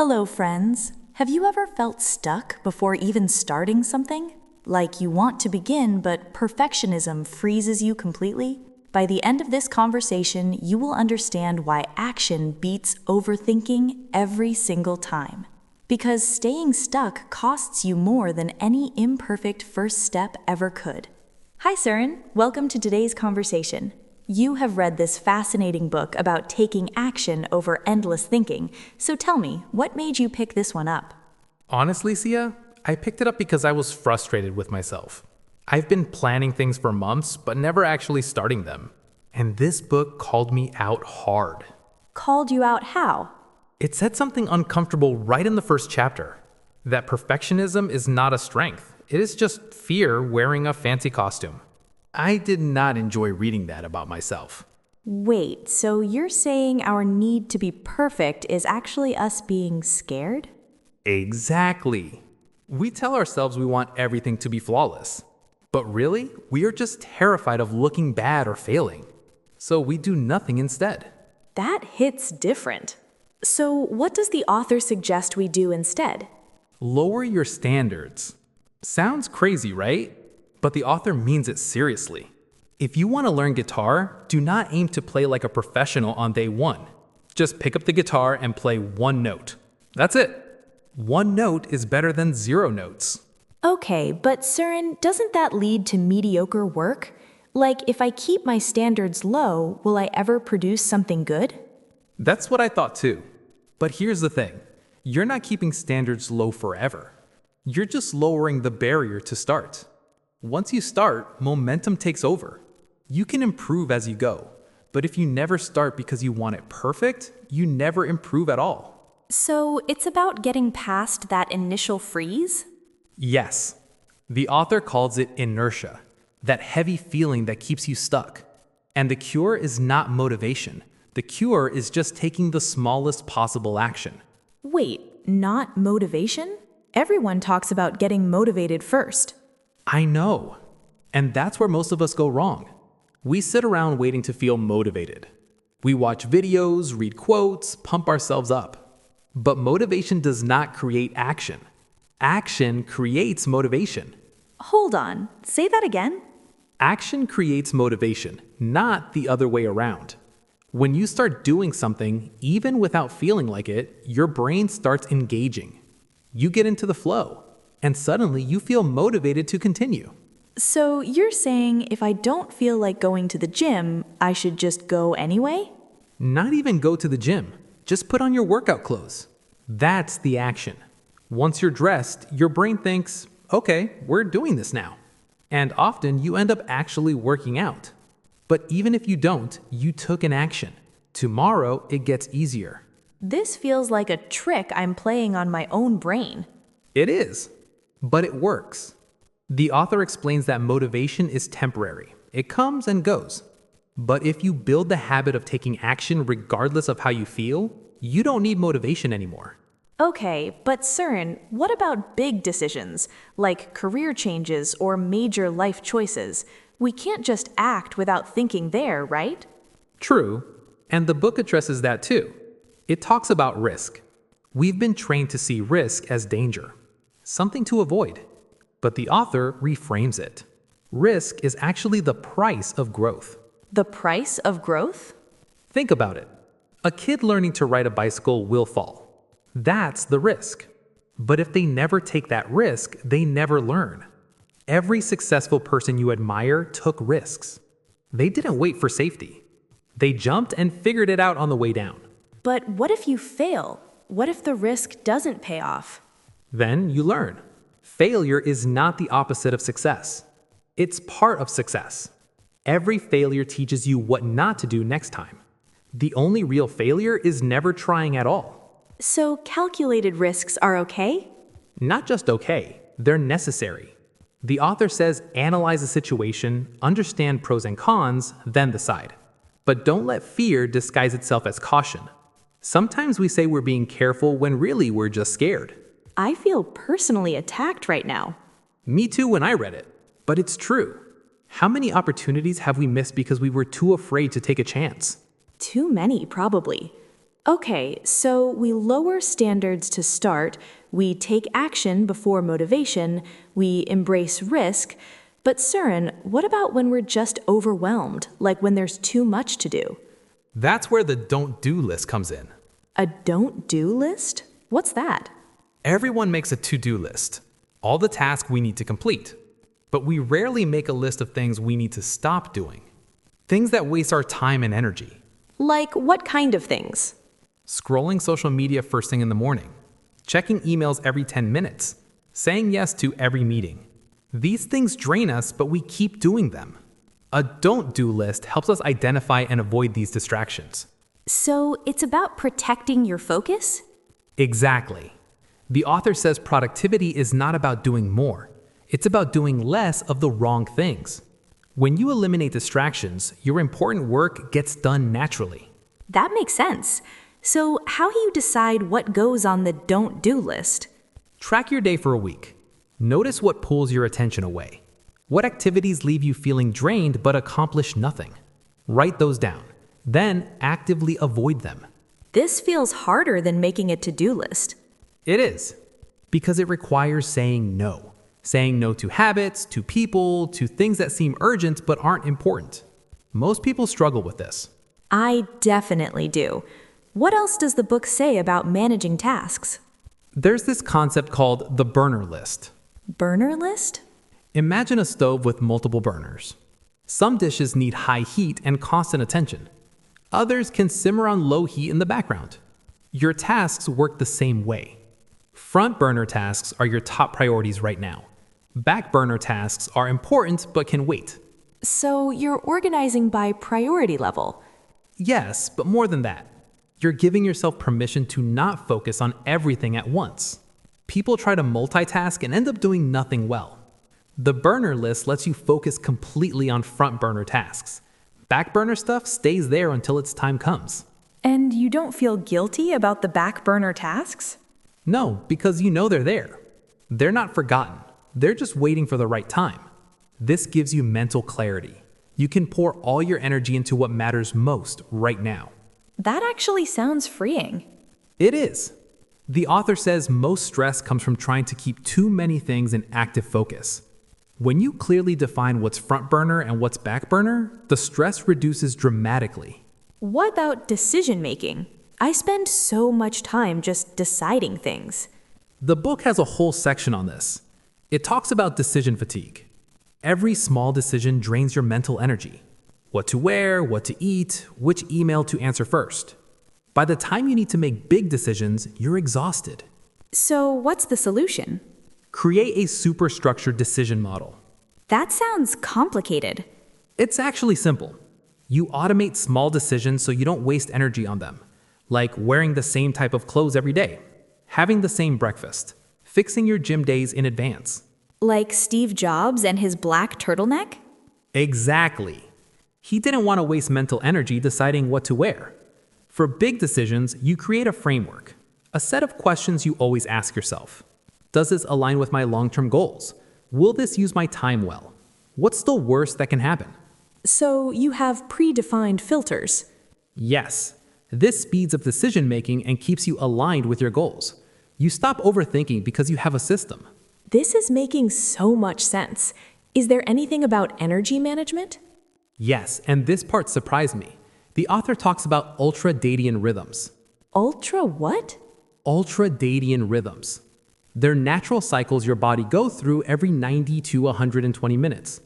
Hello, friends. Have you ever felt stuck before even starting something? Like you want to begin, but perfectionism freezes you completely? By the end of this conversation, you will understand why action beats overthinking every single time. Because staying stuck costs you more than any imperfect first step ever could. Hi, Søren. Welcome to today's conversation. You have read this fascinating book about taking action over endless thinking, so tell me, what made you pick this one up? Honestly, Sia, I picked it up because I was frustrated with myself. I've been planning things for months, but never actually starting them. And this book called me out hard. Called you out how? It said something uncomfortable right in the first chapter. That perfectionism is not a strength. It is just fear wearing a fancy costume. I did not enjoy reading that about myself. Wait, so you're saying our need to be perfect is actually us being scared? Exactly. We tell ourselves we want everything to be flawless. But really, we are just terrified of looking bad or failing. So we do nothing instead. That hits different. So what does the author suggest we do instead? Lower your standards. Sounds crazy, right? But the author means it seriously. If you want to learn guitar, do not aim to play like a professional on day one. Just pick up the guitar and play one note. That's it. One note is better than 0 notes. Okay, but Søren, doesn't that lead to mediocre work? Like, if I keep my standards low, will I ever produce something good? That's what I thought too. But here's the thing. You're not keeping standards low forever. You're just lowering the barrier to start. Once you start, momentum takes over. You can improve as you go. But if you never start because you want it perfect, you never improve at all. So it's about getting past that initial freeze? Yes. The author calls it inertia, that heavy feeling that keeps you stuck. And the cure is not motivation. The cure is just taking the smallest possible action. Wait, not motivation? Everyone talks about getting motivated first. I know. And that's where most of us go wrong. We sit around waiting to feel motivated. We watch videos, read quotes, pump ourselves up. But motivation does not create action. Action creates motivation. Hold on, say that again. Action creates motivation, not the other way around. When you start doing something, even without feeling like it, your brain starts engaging. You get into the flow, and suddenly you feel motivated to continue. So you're saying if I don't feel like going to the gym, I should just go anyway? Not even go to the gym. Just put on your workout clothes. That's the action. Once you're dressed, your brain thinks, okay, we're doing this now. And often you end up actually working out. But even if you don't, you took an action. Tomorrow, it gets easier. This feels like a trick I'm playing on my own brain. It is. But it works. The author explains that motivation is temporary. It comes and goes. But if you build the habit of taking action regardless of how you feel, you don't need motivation anymore. Okay, but Søren, what about big decisions, like career changes or major life choices? We can't just act without thinking there, right? True. And the book addresses that too. It talks about risk. We've been trained to see risk as danger, something to avoid. But the author reframes it. Risk is actually the price of growth. The price of growth? Think about it. A kid learning to ride a bicycle will fall. That's the risk. But if they never take that risk, they never learn. Every successful person you admire took risks. They didn't wait for safety. They jumped and figured it out on the way down. But what if you fail? What if the risk doesn't pay off? Then you learn. Failure is not the opposite of success. It's part of success. Every failure teaches you what not to do next time. The only real failure is never trying at all. So calculated risks are okay? Not just okay, they're necessary. The author says analyze the situation, understand pros and cons, then decide. But don't let fear disguise itself as caution. Sometimes we say we're being careful when really we're just scared. I feel personally attacked right now. Me too when I read it. But it's true. How many opportunities have we missed because we were too afraid to take a chance? Too many, probably. Okay, so we lower standards to start, we take action before motivation, we embrace risk. But Surin, what about when we're just overwhelmed, like when there's too much to do? That's where the don't do list comes in. A don't do list? What's that? Everyone makes a to-do list, all the tasks we need to complete. But we rarely make a list of things we need to stop doing. Things that waste our time and energy. Like what kind of things? Scrolling social media first thing in the morning. Checking emails every 10 minutes. Saying yes to every meeting. These things drain us, but we keep doing them. A don't do list helps us identify and avoid these distractions. So it's about protecting your focus? Exactly. The author says productivity is not about doing more. It's about doing less of the wrong things. When you eliminate distractions, your important work gets done naturally. That makes sense. So how do you decide what goes on the don't do list? Track your day for a week. Notice what pulls your attention away. What activities leave you feeling drained but accomplish nothing? Write those down. Then actively avoid them. This feels harder than making a to-do list. It is. Because it requires saying no. Saying no to habits, to people, to things that seem urgent but aren't important. Most people struggle with this. I definitely do. What else does the book say about managing tasks? There's this concept called the burner list. Burner list? Imagine a stove with multiple burners. Some dishes need high heat and constant attention. Others can simmer on low heat in the background. Your tasks work the same way. Front burner tasks are your top priorities right now. Back burner tasks are important but can wait. So you're organizing by priority level. Yes, but more than that. You're giving yourself permission to not focus on everything at once. People try to multitask and end up doing nothing well. The burner list lets you focus completely on front burner tasks. Back burner stuff stays there until its time comes. And you don't feel guilty about the back burner tasks? No, because you know they're there. They're not forgotten. They're just waiting for the right time. This gives you mental clarity. You can pour all your energy into what matters most right now. That actually sounds freeing. It is. The author says most stress comes from trying to keep too many things in active focus. When you clearly define what's front burner and what's back burner, the stress reduces dramatically. What about decision making? I spend so much time just deciding things. The book has a whole section on this. It talks about decision fatigue. Every small decision drains your mental energy. What to wear, what to eat, which email to answer first. By the time you need to make big decisions, you're exhausted. So what's the solution? Create a superstructured decision model. That sounds complicated. It's actually simple. You automate small decisions so you don't waste energy on them, like wearing the same type of clothes every day, having the same breakfast, fixing your gym days in advance. Like Steve Jobs and his black turtleneck? Exactly. He didn't want to waste mental energy deciding what to wear. For big decisions, you create a framework, a set of questions you always ask yourself. Does this align with my long-term goals? Will this use my time well? What's the worst that can happen? So you have predefined filters. Yes, this speeds up decision-making and keeps you aligned with your goals. You stop overthinking because you have a system. This is making so much sense. Is there anything about energy management? Yes, and this part surprised me. The author talks about ultradian rhythms. Ultra what? Ultradian rhythms. They're natural cycles your body goes through every 90 to 120 minutes.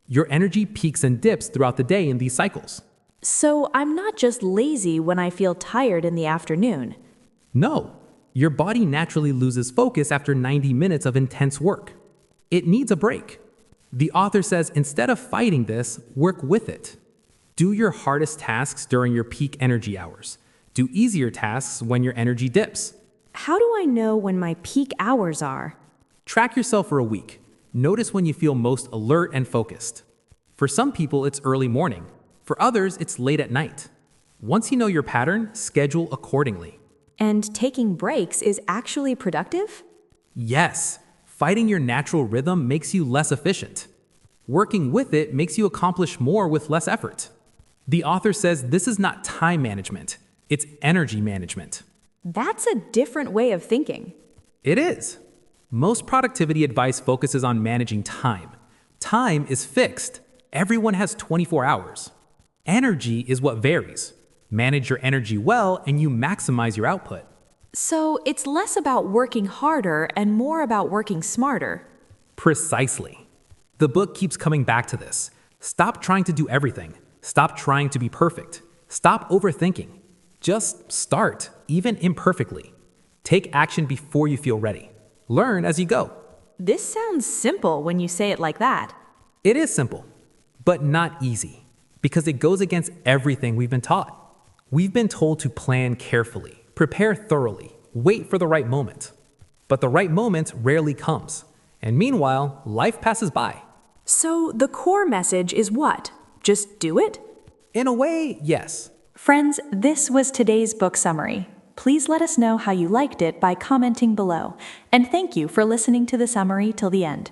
Your energy peaks and dips throughout the day in these cycles. So I'm not just lazy when I feel tired in the afternoon. No, your body naturally loses focus after 90 minutes of intense work. It needs a break. The author says instead of fighting this, work with it. Do your hardest tasks during your peak energy hours. Do easier tasks when your energy dips. How do I know when my peak hours are? Track yourself for a week. Notice when you feel most alert and focused. For some people, it's early morning. For others, it's late at night. Once you know your pattern, schedule accordingly. And taking breaks is actually productive? Yes, fighting your natural rhythm makes you less efficient. Working with it makes you accomplish more with less effort. The author says this is not time management. It's energy management. That's a different way of thinking. It is. Most productivity advice focuses on managing time. Time is fixed. Everyone has 24 hours. Energy is what varies. Manage your energy well and you maximize your output. So it's less about working harder and more about working smarter. Precisely. The book keeps coming back to this. Stop trying to do everything. Stop trying to be perfect. Stop overthinking. Just start, even imperfectly. Take action before you feel ready. Learn as you go. This sounds simple when you say it like that. It is simple, but not easy, because it goes against everything we've been taught. We've been told to plan carefully, prepare thoroughly, wait for the right moment. But the right moment rarely comes, and meanwhile, life passes by. So the core message is what? Just do it? In a way, yes. Friends, this was today's book summary. Please let us know how you liked it by commenting below. And thank you for listening to the summary till the end.